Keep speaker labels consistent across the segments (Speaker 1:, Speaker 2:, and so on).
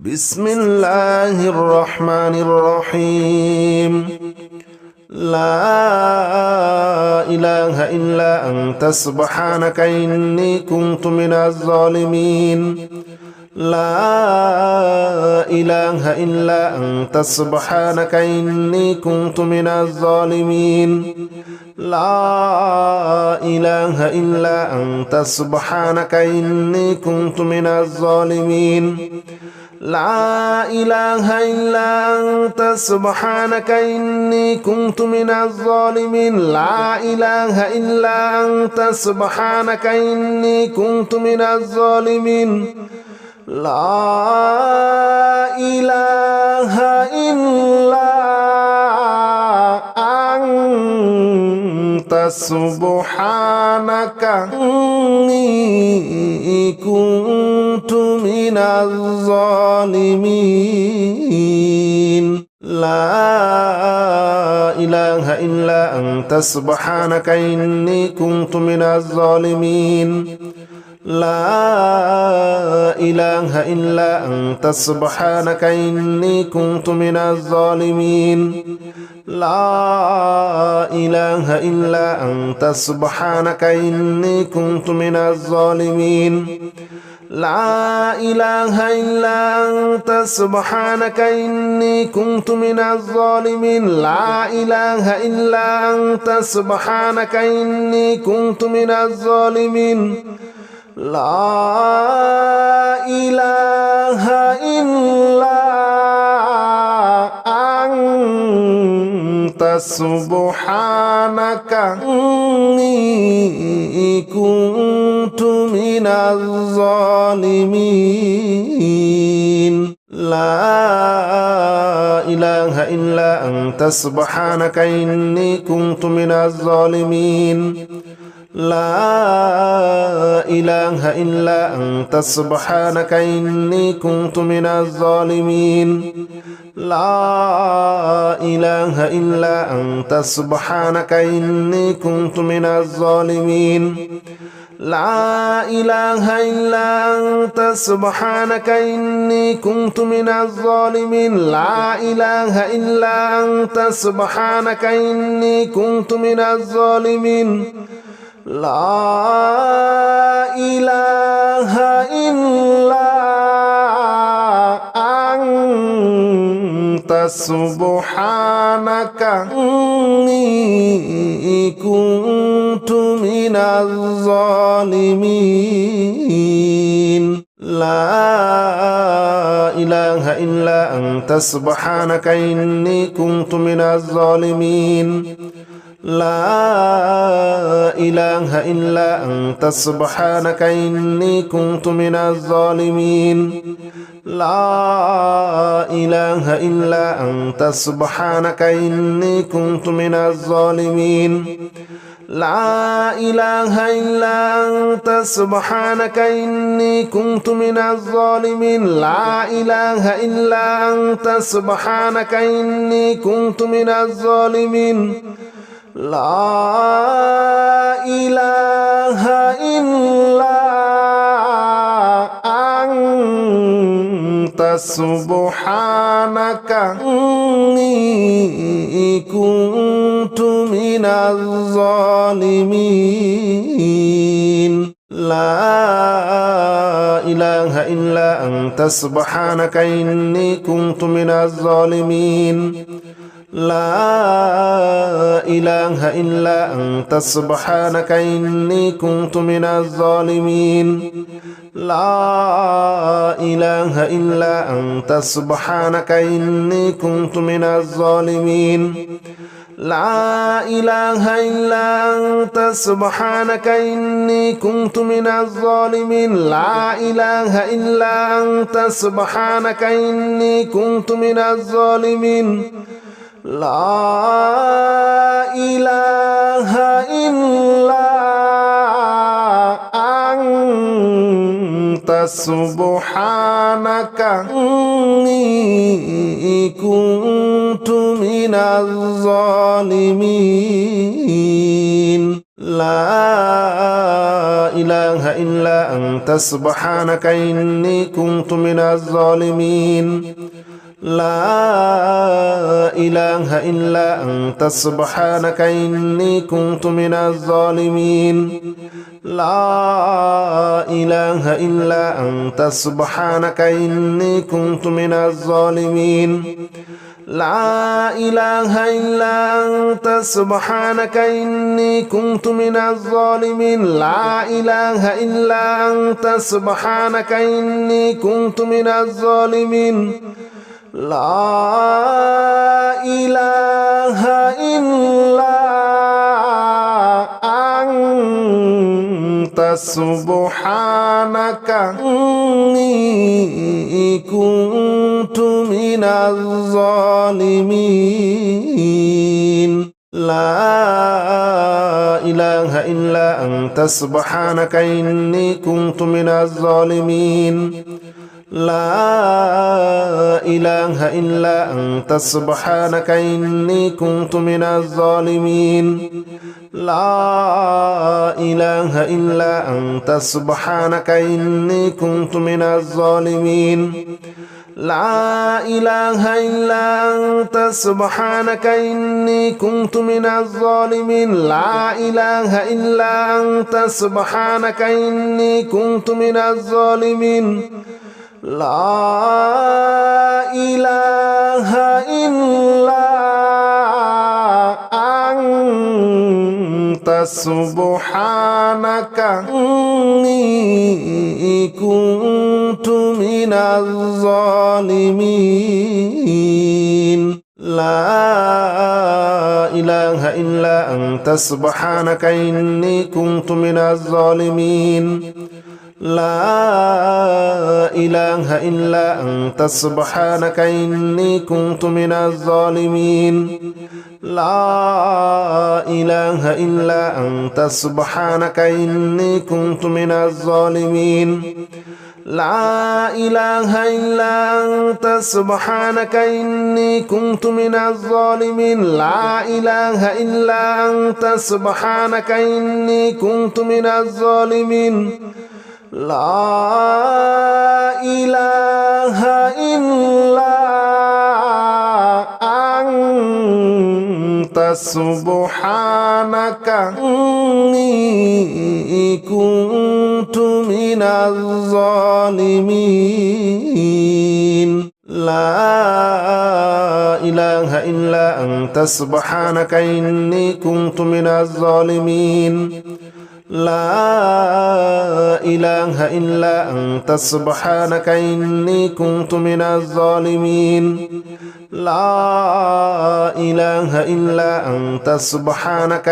Speaker 1: بسم الله الرحمن الرحيم. لا إله إلا أنت سبحانك إني كنت من الظالمين. لا إله إلا أنت سبحانك إني كنت من الظالمين. لا إله إلا أنت سبحانك إني كنت من الظالمين. لا إله إلا أنت سبحانك إني كنت من الظالمين. لا إله إلا أنت سبحانك إني كنت من الظالمين. لا إله إلا أنت سبحانك إني كنت من الظالمين. لا إله إلا أنت سبحانك إني كنت من الظالمين. لا إله إلا أنت سبحانك إني كنت من الظالمين. لا إله إلا أنت سبحانك إني كنت من الظالمين. لا إله إلا أنت سبحانك إني كنت من الظالمين. لا إله إلا أنت سبحانك إني كنت من الظالمين. لا إله إلا أنت سبحانك إني كنت من الظالمين. لا إله إلا أنت سبحانك إني كنت من الظالمين. لا إله إلا أنت سبحانك إني كنت من الظالمين. لا إله إلا أنت سبحانك إني كنت من الظالمين. لا إله إلا أنت سبحانك إني كنت من الظالمين. لا إله إلا أنت سبحانك إني كنت من الظالمين. لا إله إلا أنت سبحانك إني كنت من الظالمين. لا إله إلا أنت سبحانك إني كنت من الظالمين. لا إله إلا أنت سبحانك إني كنت من الظالمين. لا إله إلا أنت سبحانك إني كنت من الظالمين. لا إله إلا أنت سبحانك إني كنت من الظالمين. لا إله إلا أنت سبحانك إني كنت من الظالمين. لا إله إلا أنت سبحانك إني كنت من الظالمين. لا إله إلا أنت سبحانك إني كنت من الظالمين. لا إله إلا أنت سبحانك إني كنت من الظالمين. لا إله إلا أنت سبحانك إني كنت من الظالمين. لا إله إلا أنت سبحانك إني كنت من الظالمين. لا إله إلا أنت سبحانك إني كنت من الظالمين. لا إله إلا أنت سبحانك إني كنت من الظالمين. لا إله إله إلا أنت سبحانك إني كنت من الظالمين لا إله إلا أنت سبحانك إني كنت من الظالمين لا إله إلا أنت سبحانك إني كنت من الظالمين لا إله إلا أنت سبحانك إني كنت من الظالمين لا إله إلا أنت سبحانك إني كنت من الظالمين لا إله إلا أنت سبحانك إني كنت من الظالمين لا إله إلا أنت سبحانك إني كنت من الظالمين لا إله إلا أنت سبحانك إني كنت من الظالمين لا إله إلا أنت سبحانك إني كنت من الظالمين لا إله إلا أنت سبحانك إني كنت من الظالمين لا إله إلا أنت سبحانك إني كنت من الظالمين لا إله إلا أنت سبحانك إني كنت من الظالمين لا إله إلا أنت سبحانك إني كنت من الظالمين لا إله إلا أنت سبحانك إني كنت من الظالمين لا إله إلا أنت سبحانك إني كنت من الظالمين لا إله إلا أنت سبحانك إني كنت من الظالمين لا إله إلا أنت سبحانك إني كنت من الظالمين لا إله إلا أنت سبحانك إني كنت من الظالمين لا إله إلا أنت سبحانك إني كنت من الظالمين لا إله إلا أنت سبحانك إني كنت من الظالمين لا إله إلا أنت سبحانك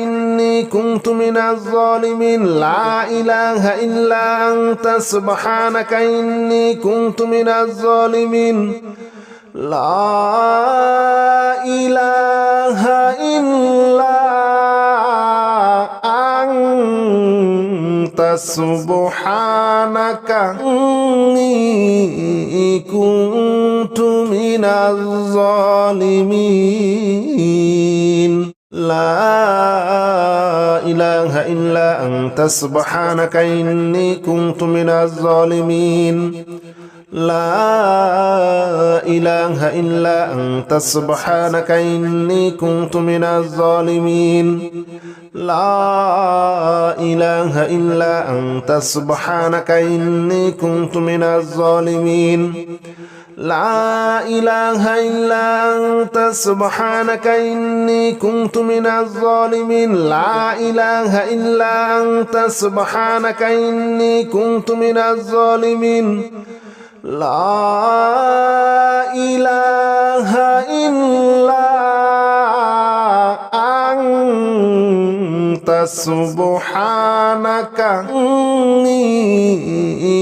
Speaker 1: إني كنت من الظالمين لا إله إلا أنت سبحانك إني كنت من الظالمين لا إله إلا أنت سبحانك إني كنت من الظالمين لا إله إلا أنت سبحانك إني كنت من الظالمين لا إله إلا أنت سبحانك إني كنت من الظالمين لا إله إلا أنت سبحانك إني كنت من الظالمين لا إله إلا أنت سبحانك إني كنت من الظالمين لا إله إلا أنت سبحانك إني كنت من الظالمين لا إله إلا أنت سبحانك إني كنت من الظالمين لا إله إلا أنت سبحانك إني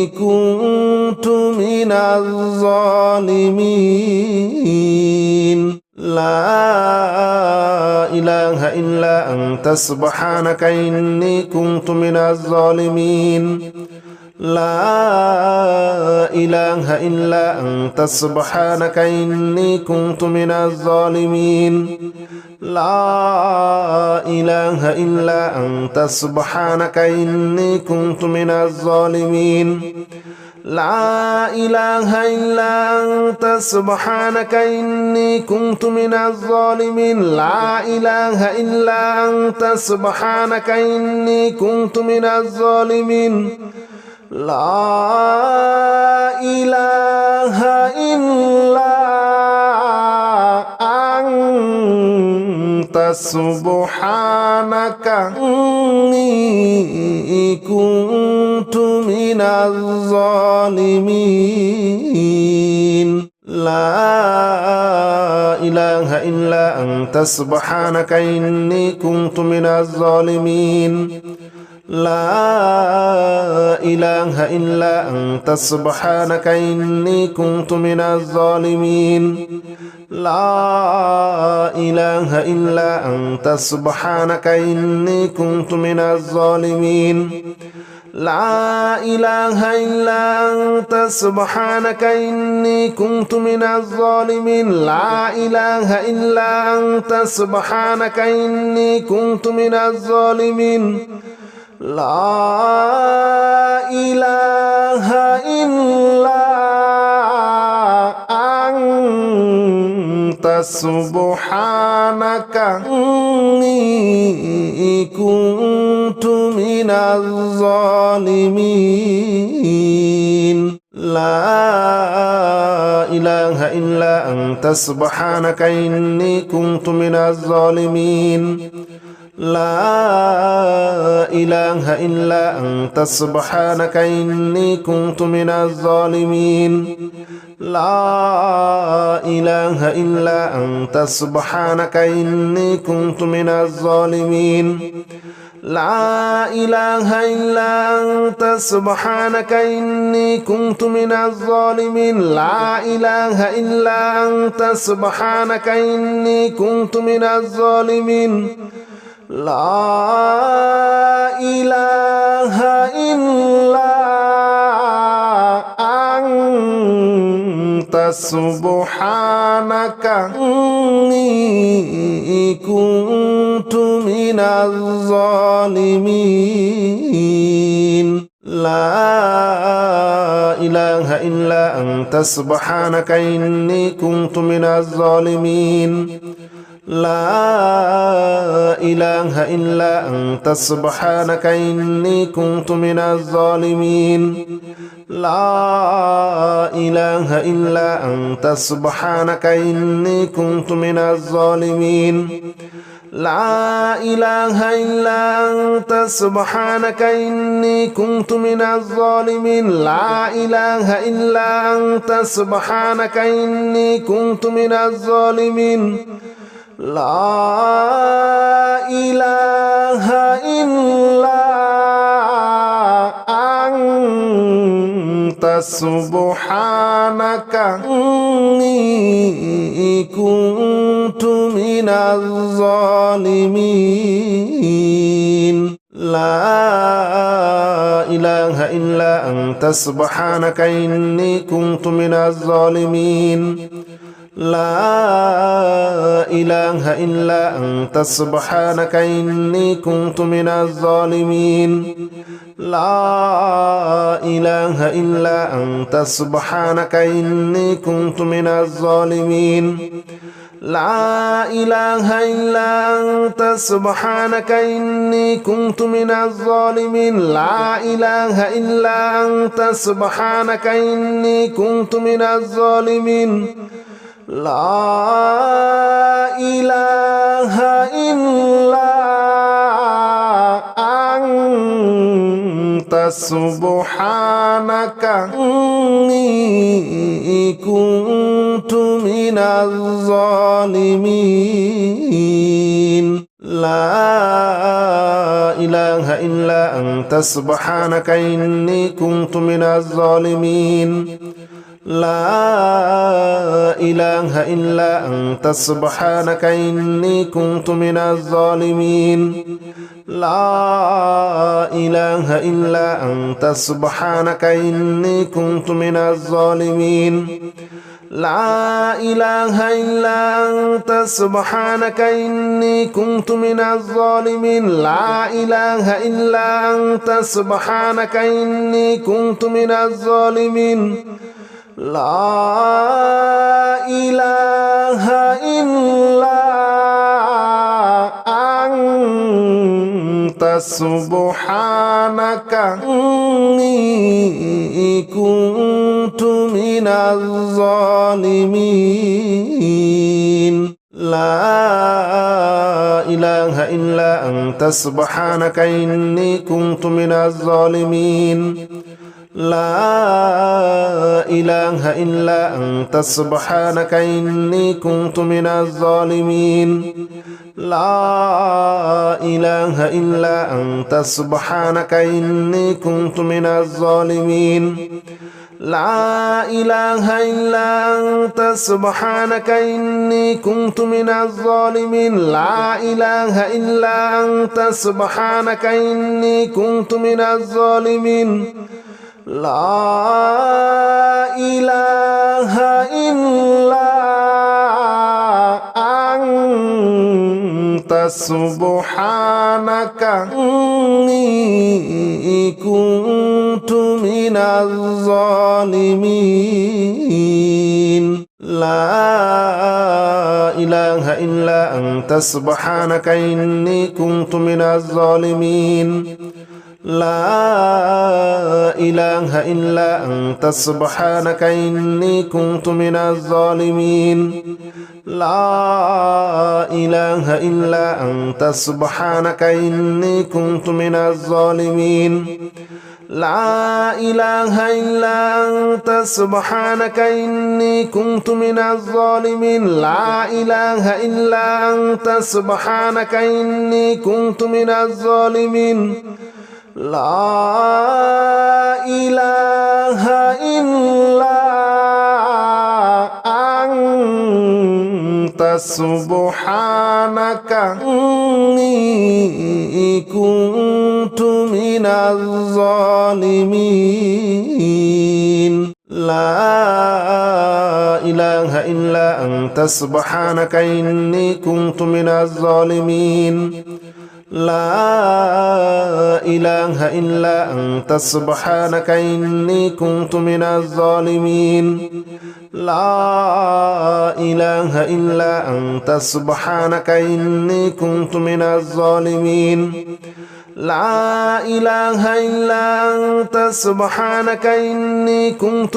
Speaker 1: كنت من الظالمين لا إله إلا أنت سبحانك إني كنت من الظالمين لا إله إلا أنت سبحانك إني كنت من الظالمين لا إله إلا أنت سبحانك إني كنت من الظالمين لا إله إلا أنت سبحانك إني كنت من الظالمين لا إله إلا أنت سبحانك إني كنت من الظالمين لا إله إلا أنت سبحانك إني كنت من الظالمين لا إله إلا أنت سبحانك إني كنت من الظالمين لا إله إلا أنت سبحانك إني كنت من الظالمين لا إله إلا أنت سبحانك إني كنت من الظالمين لا إله إلا أنت سبحانك إني كنت من الظالمين لا إله إلا أنت سبحانك إني كنت من الظالمين لا إله إلا أنت سبحانك إني كنت من الظالمين لا إله إلا أنت سبحانك إني كنت من الظالمين لا إله إلا أنت سبحانك إني كنت من الظالمين لا إله إلا أنت سبحانك إني كنت من الظالمين لا إله إلا أنت سبحانك إني كنت من الظالمين لا إله إلا أنت سبحانك إني كنت من الظالمين لا إله إلا أنت سبحانك إني كنت من الظالمين لا إله إلا أنت سبحانك إني كنت من الظالمين لا إله إلا أنت سبحانك إني كنت من الظالمين لا إله إلا أنت سبحانك إني كنت من الظالمين لا إله إلا أنت سبحانك إني كنت من الظالمين لا إله إلا أنت سبحانك إني كنت من الظالمين لا إله إلا أنت سبحانك إني كنت من الظالمين لا إله إلا أنت سبحانك إني كنت من الظالمين لا إله إلا أنت سبحانك إني كنت من الظالمين لا إله إلا أنت سبحانك إني كنت من الظالمين لا إله إلا أنت سبحانك إني كنت من الظالمين لا إله إلا أنت سبحانك إني كنت من الظالمين لا إله إلا أنت سبحانك إني كنت من الظالمين لا إله إلا أنت سبحانك إني كنت من الظالمين لا إله إلا أنت سبحانك إني كنت من الظالمين لا إله إلا أنت سبحانك إني كنت من الظالمين لا إله إلا أنت سبحانك إني كنت من الظالمين لا إله إلا أنت سبحانك إني كنت من الظالمين لا إله إلا أنت سبحانك إني كنت من الظالمين لا إله إلا أنت سبحانك إني كنت من الظالمين لا إله إلا أنت سبحانك إني كنت من الظالمين لا إله إلا أنت سبحانك إني كنت من الظالمين لا إله إلا أنت سبحانك إني كنت من الظالمين لا إله إلا أنت سبحانك إني كنت من الظالمين لا إله إلا أنت سبحانك إني كنت من الظالمين لا إله إلا أنت سبحانك إني كنت من الظالمين لا إله إلا أنت سبحانك إني كنت من الظالمين لا إله إلا أنت سبحانك إني كنت من الظالمين لا إله إلا أنت سبحانك إني كنت من الظالمين لا إله إلا أنت سبحانك إني كنت من الظالمين لا إله إلا أنت سبحانك إني كنت من الظالمين لا إله إلا أنت سبحانك إني كنت من الظالمين لا إله إلا أنت سبحانك إني كنت من الظالمين لا إله إلا أنت سبحانك إني كنت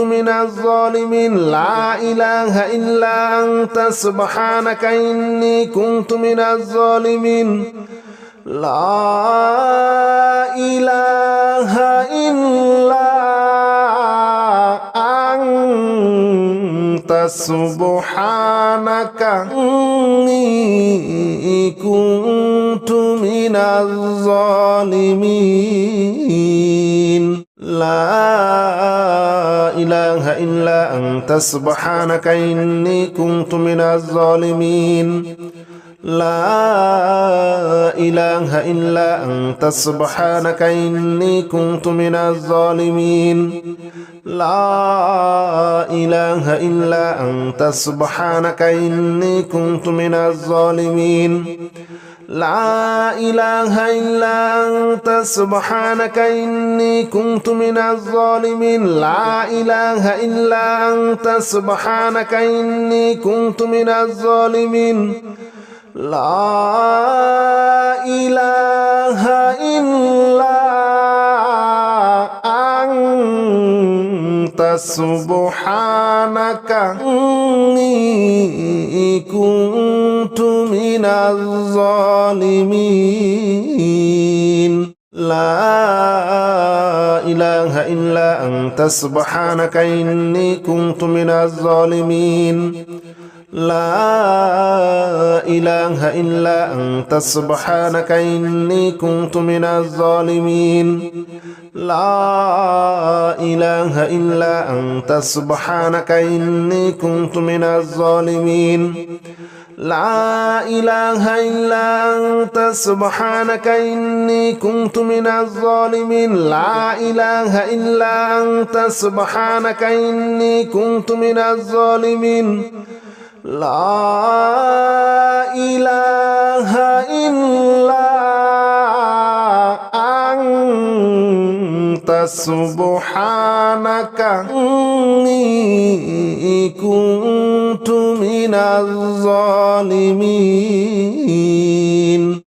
Speaker 1: من الظالمين لا إله إلا أنت سبحانك إني كنت من الظالمين لا إله إلا أنت سبحانك إني كنت من الظالمين لا إله إلا أنت سبحانك إني كنت من الظالمين لا إله إلا أنت سبحانك إني كنت من الظالمين لا إله إلا أنت سبحانك إني كنت من الظالمين لا إله إلا أنت سبحانك إني كنت من الظالمين لا إله إلا أنت سبحانك إني كنت من الظالمين لا إله إلا أنت سبحانك إني كنت من الظالمين لا إله إلا أنت سبحانك إني كنت من الظالمين لا إله إلا أنت سبحانك إني كنت من الظالمين لا إله إلا أنت سبحانك إني كنت من الظالمين لا إله إلا أنت سبحانك إني كنت من الظالمين لا إله إلا أنت سبحانك إني كنت من الظالمين لا إله إلا أنت سبحانك إني كنت من الظالمين لا إله إلا أنت سبحانك إني كنت من الظالمين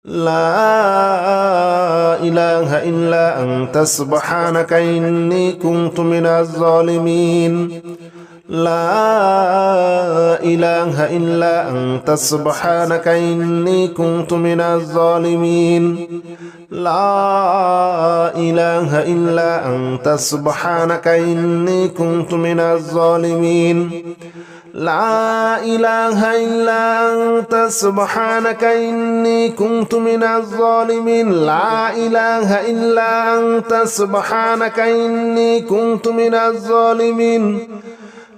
Speaker 1: لا إله إلا أنت سبحانك إني كنت من الظالمين لا إله إلا أنت سبحانك إني كنت من الظالمين لا إله إلا أنت سبحانك إني كنت من الظالمين لا إله إلا أنت سبحانك إني كنت من الظالمين لا إله إلا أنت سبحانك إني كنت من الظالمين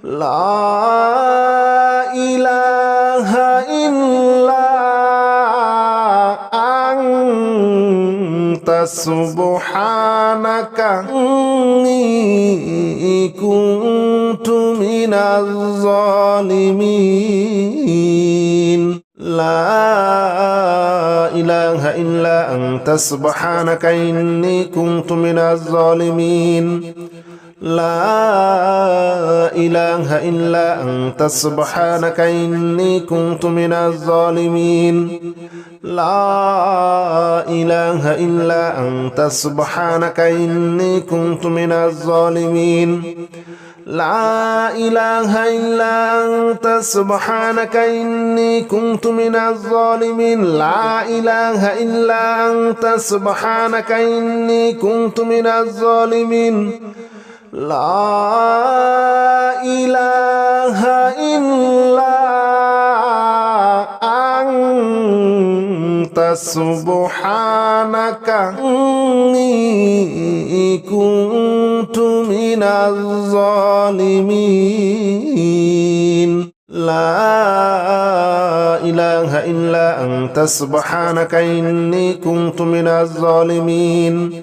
Speaker 1: لا إله إلا أنت سبحانك إني كنت من الظالمين لا إله إلا أنت سبحانك إني كنت من الظالمين لا إله إلا أنت سبحانك إني كنت من الظالمين لا إله إلا أنت سبحانك إني كنت من الظالمين لا إله إلا أنت سبحانك إني كنت من الظالمين لا إله إلا أنت سبحانك إني كنت من الظالمين لا إله إلا أنت سبحانك إني كنت من الظالمين لا إله إلا أنت سبحانك إني كنت من الظالمين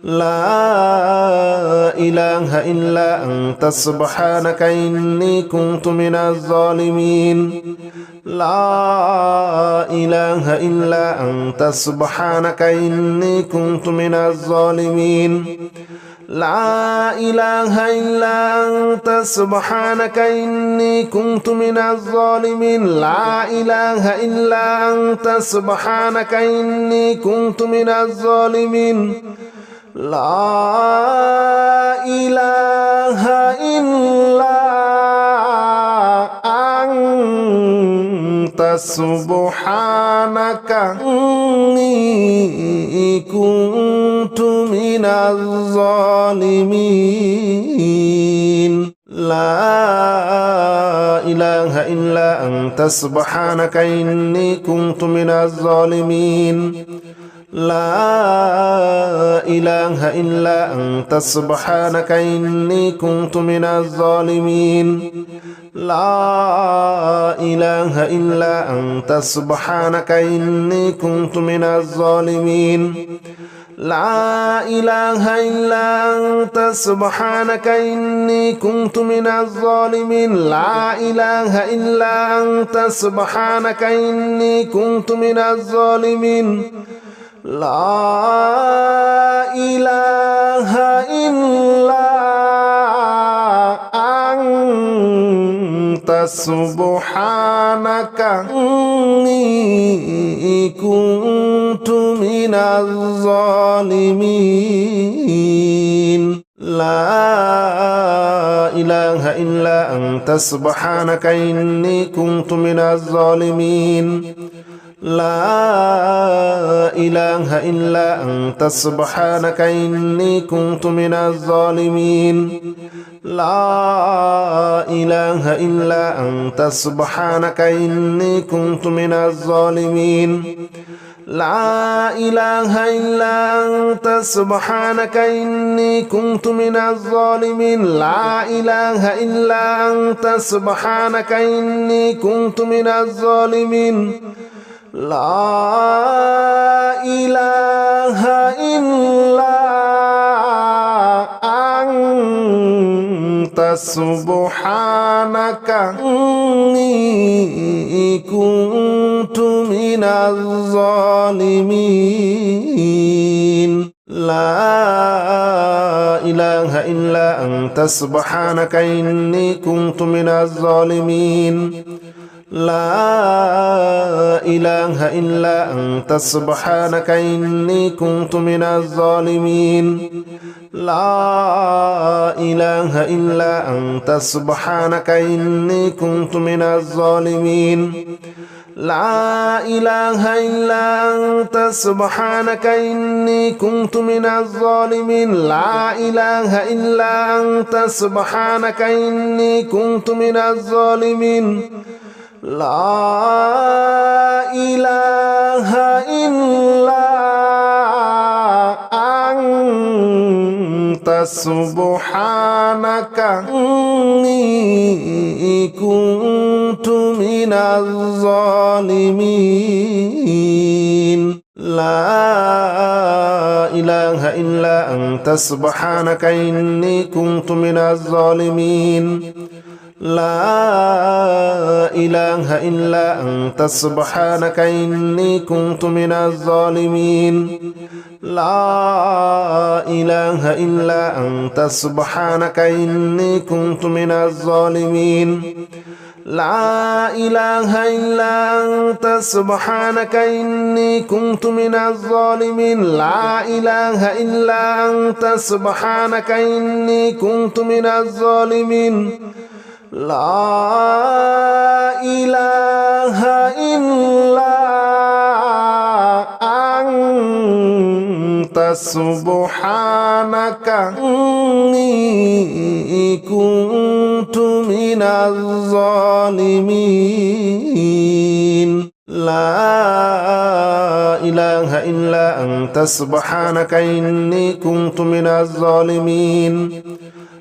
Speaker 1: لا إله إلا أنت سبحانك إني كنت من الظالمين لا إله إلا أنت سبحانك إني كنت من الظالمين لا إله إلا أنت سبحانك إني كنت من الظالمين لا إله إلا أنت سبحانك إني كنت من الظالمين لا إله إلا أنت سبحانك إني كنت من الظالمين لا إله إلا أنت سبحانك إني كنت من الظالمين لا إله إلا أنت سبحانك إني كنت من الظالمين لا إله إلا أنت سبحانك إني كنت من الظالمين لا إله إلا أنت سبحانك إني كنت من الظالمين لا إله إلا أنت سبحانك إني كنت من الظالمين لا إله إلا أنت سبحانك إني كنت من الظالمين لا إله إلا أنت سبحانك إني كنت من الظالمين لا إله إلا أنت سبحانك إني كنت من الظالمين لا إله إلا أنت سبحانك إني كنت من الظالمين لا إله إلا أنت سبحانك إني كنت من الظالمين لا إله إلا أنت سبحانك إني كنت من الظالمين لا إله إلا أنت سبحانك إني كنت من الظالمين لا إله إلا أنت سبحانك إني كنت من الظالمين لا إله إلا أنت سبحانك إني كنت من الظالمين لا إله إلا أنت سبحانك إني كنت من الظالمين لا إله إلا أنت سبحانك إني كنت من الظالمين لا إله إلا أنت سبحانك إني كنت من الظالمين لا إله إلا أنت سبحانك إني كنت من الظالمين لا إله إلا أنت سبحانك إني كنت من الظالمين لا إله إلا أنت سبحانك إني كنت من الظالمين لا إله إلا أنت سبحانك إني كنت من الظالمين لا إله إلا أنت سبحانك إني كنت من الظالمين لا إله إلا أنت سبحانك إني كنت من الظالمين لا إله إلا أنت سبحانك إني كنت من الظالمين لا إله إلا أنت سبحانك إني كنت من الظالمين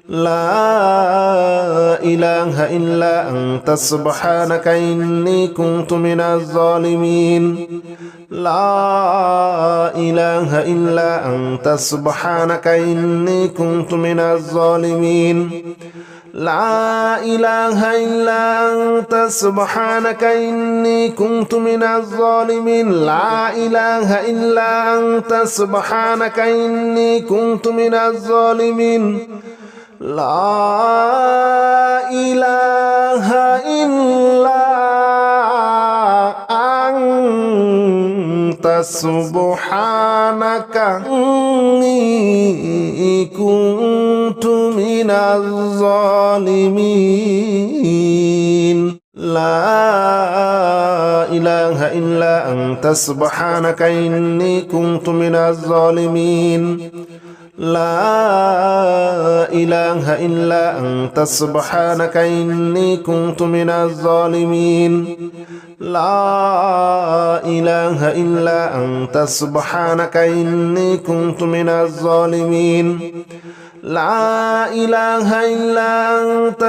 Speaker 1: لا إله إلا أنت سبحانك إني كنت من الظالمين لا إله إلا أنت سبحانك إني كنت من الظالمين لا إله إلا أنت سبحانك إني كنت من الظالمين لا إله إلا أنت سبحانك إني كنت من الظالمين لا إله إلا أنت سبحانك إني كنت من الظالمين لا إله إلا أنت سبحانك إني كنت من الظالمين لا إله إلا أنت سبحانك إني كنت من الظالمين لا إله إلا أنت سبحانك إني كنت من الظالمين لا إله إلا أنت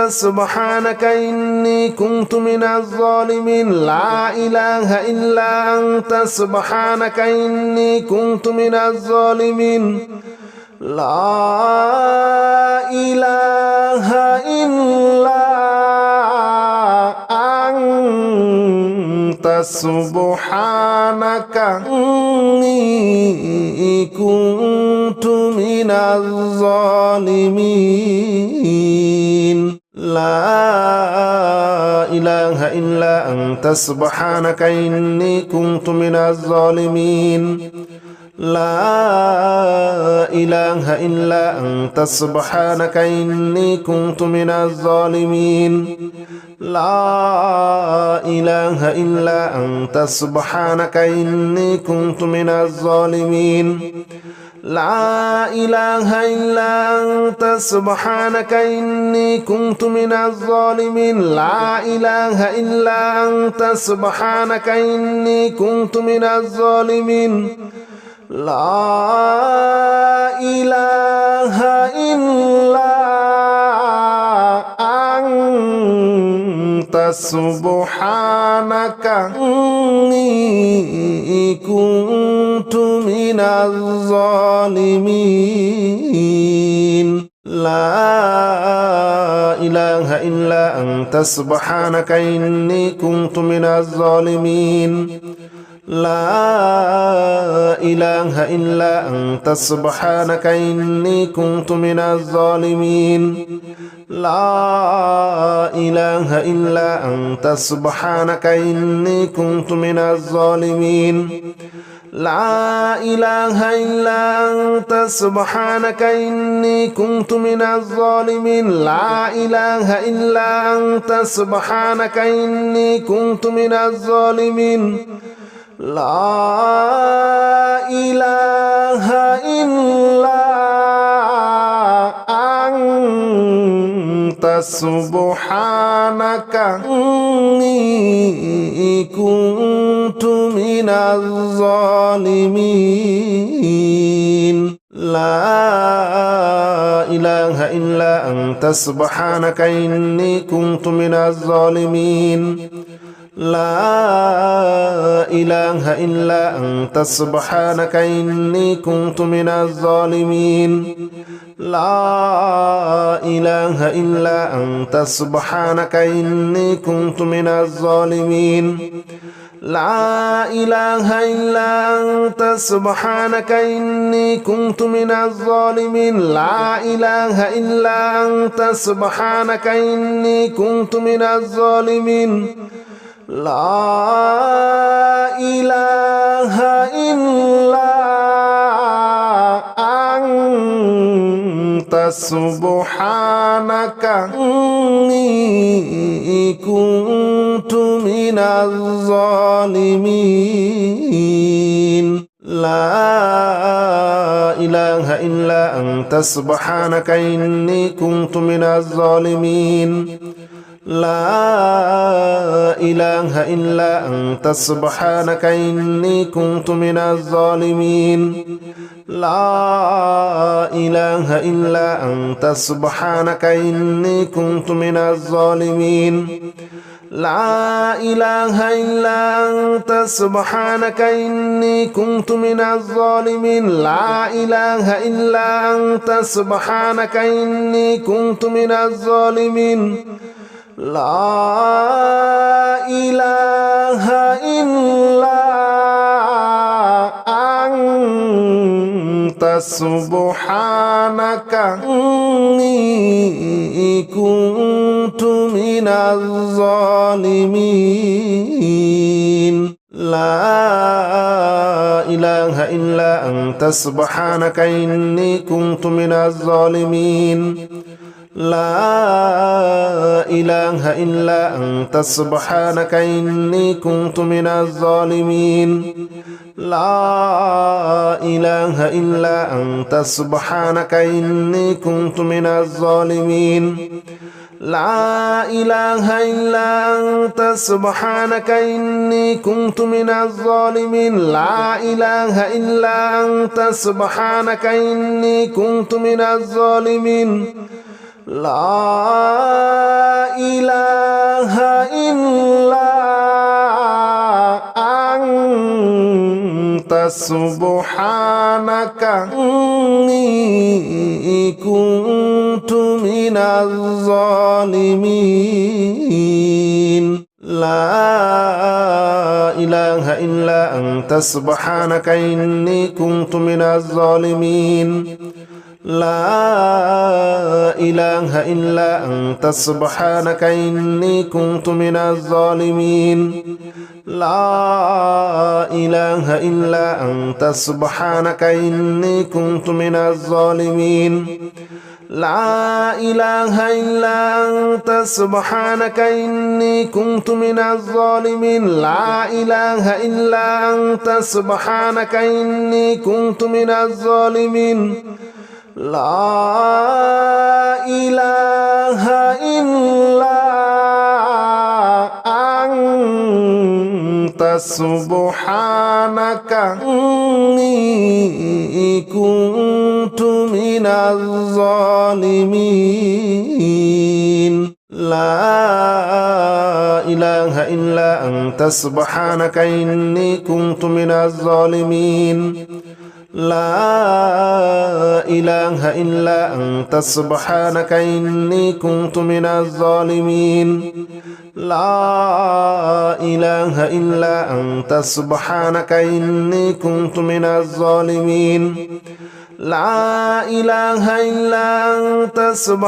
Speaker 1: سبحانك إني كنت من الظالمين لا إله إلا أنت سبحانك إني كنت من الظالمين لا إله إلا أنت سبحانك إني كنت من الظالمين لا إله إلا أنت سبحانك إني كنت من الظالمين لا إله إلا أنت سبحانك إني كنت من الظالمين لا إله إلا أنت سبحانك إني كنت من الظالمين لا إله إلا أنت سبحانك إني كنت من الظالمين لا إله إلا أنت سبحانك إني كنت من الظالمين لا إله إلا أنت سبحانك إني كنت من الظالمين لا إله إلا أنت سبحانك إني كنت من الظالمين لا إله إلا أنت سبحانك إني كنت من الظالمين لا إله إلا أنت سبحانك إني كنت من الظالمين لا إله إلا أنت سبحانك إني كنت من الظالمين لا إله إلا أنت سبحانك إني كنت من الظالمين لا إله إلا أنت سبحانك إني كنت من الظالمين لا إله إلا أنت سبحانك إني كنت من الظالمين لا إله إلا أنت سبحانك إني كنت من الظالمين لا إله إلا أنت سبحانك إني كنت من الظالمين لا إله إلا أنت سبحانك إني كنت من الظالمين لا إله إلا أنت سبحانك إني كنت من الظالمين لا إله إلا أنت سبحانك إني كنت من الظالمين لا إله إلا أنت سبحانك إني كنت من الظالمين لا إله إلا أنت سبحانك إني كنت من الظالمين لا إله إلا أنت سبحانك إني كنت من الظالمين لا إله إلا أنت سبحانك إني كنت من الظالمين لا إله إلا أنت سبحانك إني كنت من الظالمين لا إله إلا أنت سبحانك إني كنت من الظالمين لا إله إلا أنت سبحانك إني كنت من الظالمين لا إله إلا أنت سبحانك إني كنت من الظالمين لا إله إلا أنت سبحانك إني كنت من الظالمين لا إله إلا أنت سبحانك إني كنت من الظالمين لا إله إلا أنت سبحانك إني كنت من الظالمين لا إله إلا أنت سبحانك إني كنت من الظالمين لا إله إلا أنت سبحانك إني كنت من الظالمين لا إله إلا أنت سبحانك إني كنت من الظالمين لا إله إلا أنت سبحانك إني كنت من الظالمين لا إله إلا أنت سبحانك إني كنت من الظالمين لا إله إلا أنت سبحانك إني كنت من الظالمين لا إله إلا أنت سبحانك إني كنت من الظالمين لا إله إلا أنت سبحانك إني كنت من الظالمين لا إله إلا أنت سبحانك إني كنت من الظالمين لا إله إلا أنت سبحانك إني كنت من الظالمين لا إله إلا أنت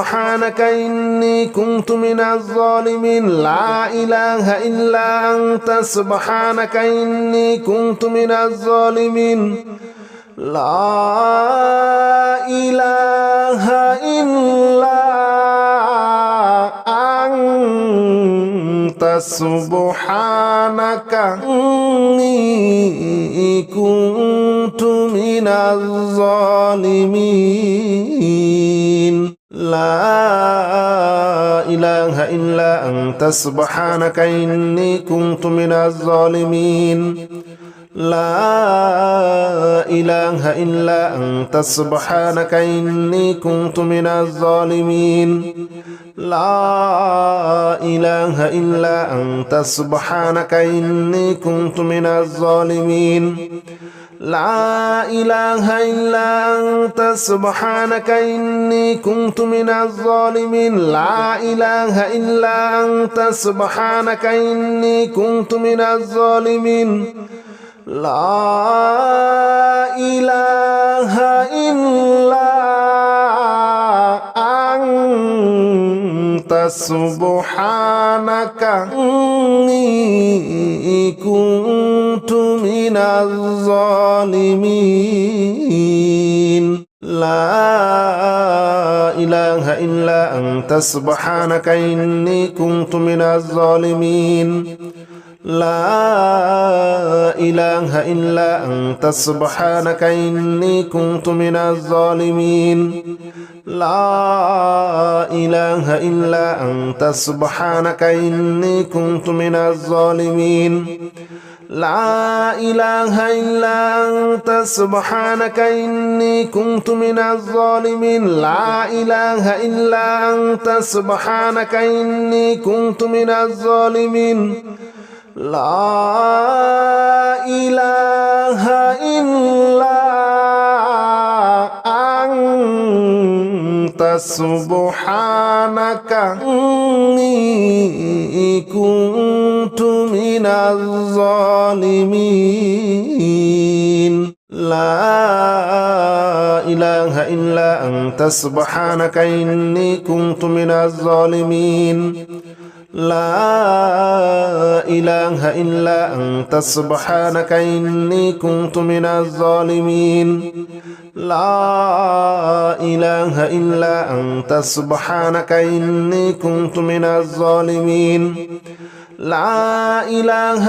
Speaker 1: سبحانك إني كنت من الظالمين لا إله إلا أنت سبحانك إني كنت من الظالمين لا إله إلا أنت سبحانك إني كنت من الظالمين لا إله إلا أنت سبحانك إني كنت من الظالمين لا إله إلا أنت سبحانك إني كنت من الظالمين لا إله إلا أنت سبحانك إني كنت من الظالمين لا إله إلا أنت سبحانك إني كنت من الظالمين لا إله إلا أنت سبحانك إني كنت من الظالمين لا إله إلا أنت سبحانك إني كنت من الظالمين لا إله إلا أنت سبحانك إني كنت من الظالمين لا إله إلا أنت سبحانك إني كنت من الظالمين لا إله إلا أنت سبحانك إني كنت من الظالمين لا إله إلا أنت سبحانك إني كنت من الظالمين لا إله إلا أنت سبحانك إني كنت من الظالمين لا إله إلا أنت سبحانك إني كنت من الظالمين لا إله إلا أنت سبحانك إني كنت من الظالمين لا إله إلا أنت سبحانك إني كنت من الظالمين لا إله إلا أنت سبحانك إني كنت من الظالمين لا إله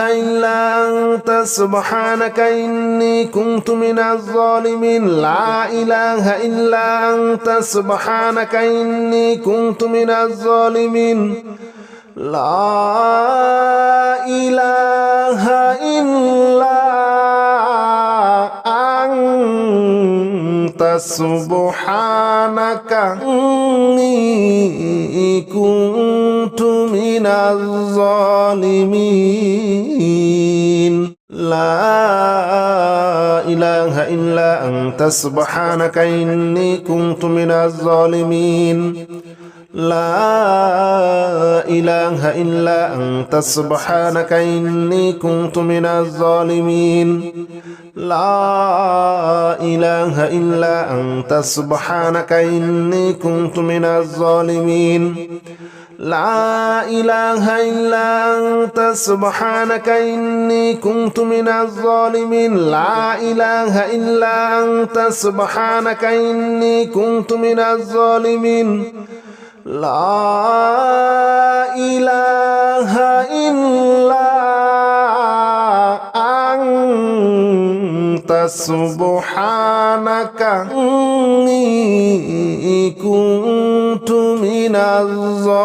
Speaker 1: إلا أنت سبحانك إني كنت من الظالمين لا إله إلا أنت سبحانك إني كنت من الظالمين لا إله إلا أنت سبحانك إني كنت من الظالمين لا إله إلا أنت سبحانك إني كنت من الظالمين لا إله إلا أنت سبحانك إني كنت من الظالمين لا إله إلا أنت سبحانك إني كنت من الظالمين لا إله إلا أنت سبحانك إني كنت من الظالمين لا إله إلا أنت سبحانك إني كنت من الظالمين لا إله إلا أنت سبحانك إني كنت من الظالمين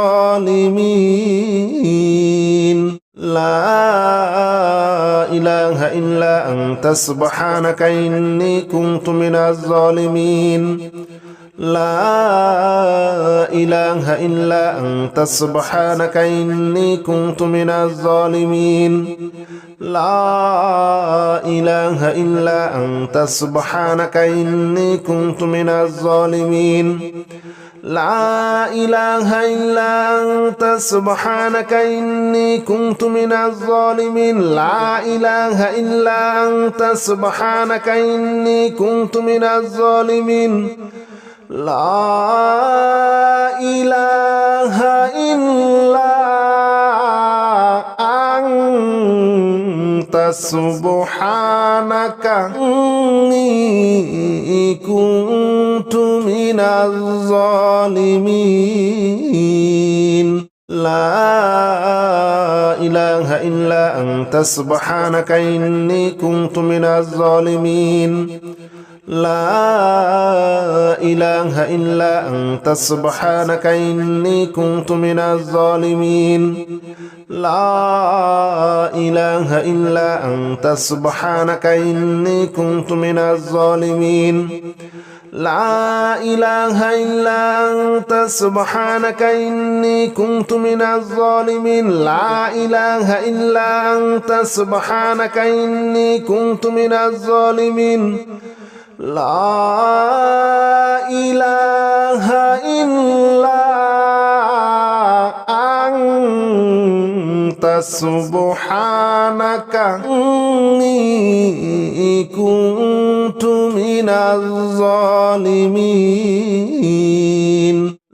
Speaker 1: لا إله إلا أنت سبحانك إني كنت من الظالمين لا إله إلا أنت سبحانك إني كنت من الظالمين لا إله إلا أنت سبحانك إني كنت من الظالمين لا إله إلا أنت سبحانك إني كنت من الظالمين لا إله إلا أنت سبحانك إني كنت من الظالمين لا إله إلا أنت سبحانك إني كنت من الظالمين لا إله إلا أنت سبحانك إني كنت من الظالمين لا إله إلا أنت سبحانك إني كنت من الظالمين لا إله إلا أنت سبحانك إني كنت من الظالمين لا إله إلا أنت سبحانك إني كنت من الظالمين لا إله إلا أنت سبحانك إني كنت من الظالمين لا إله إلا أنت سبحانك إني كنت من الظالمين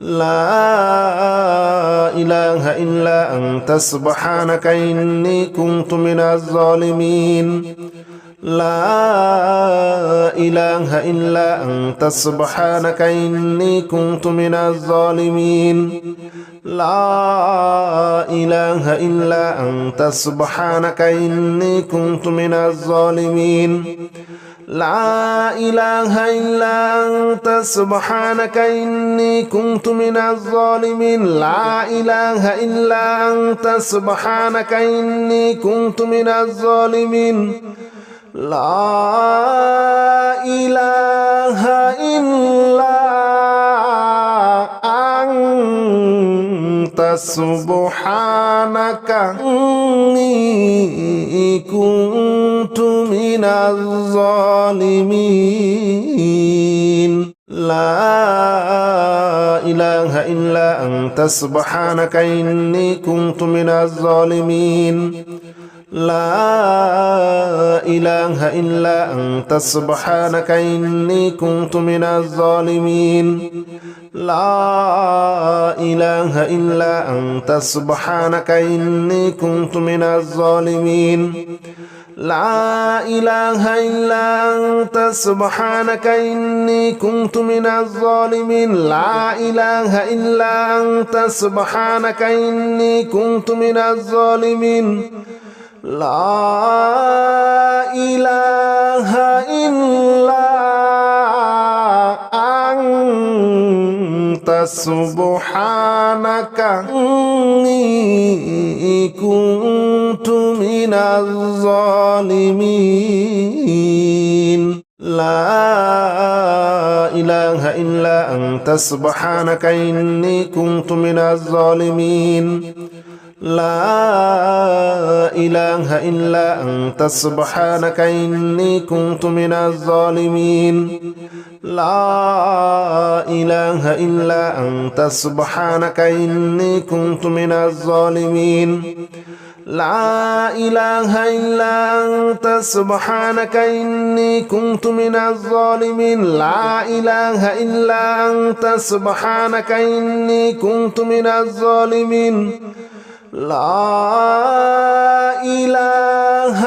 Speaker 1: لا إله إلا أنت سبحانك إني كنت من الظالمين لا إله إلا أنت سبحانك إني كنت من الظالمين لا إله إلا أنت سبحانك إني كنت من الظالمين لا إله إلا أنت سبحانك إني كنت من الظالمين لا إله إلا أنت سبحانك إني كنت من الظالمين لا إله إلا أنت سبحانك إني كنت من الظالمين لا إله إلا أنت سبحانك إني كنت من الظالمين لا إله إلا أنت سبحانك إني كنت من الظالمين لا إله إلا أنت سبحانك إني كنت من الظالمين لا إله إلا أنت سبحانك إني كنت من الظالمين لا إله إلا أنت سبحانك إني كنت من الظالمين لا إله إلا أنت سبحانك إني كنت من الظالمين لا إله إلا أنت سبحانك إني كنت من الظالمين لا إله إلا أنت سبحانك إني كنت من الظالمين لا إله إلا أنت سبحانك إني كنت من الظالمين لا إله إلا أنت سبحانك إني كنت من الظالمين لا إله إلا أنت سبحانك إني كنت من الظالمين لا إله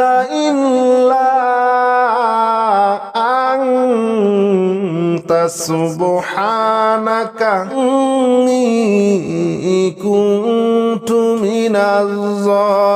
Speaker 1: إلا أنت سبحانك إني كنت من الظالمين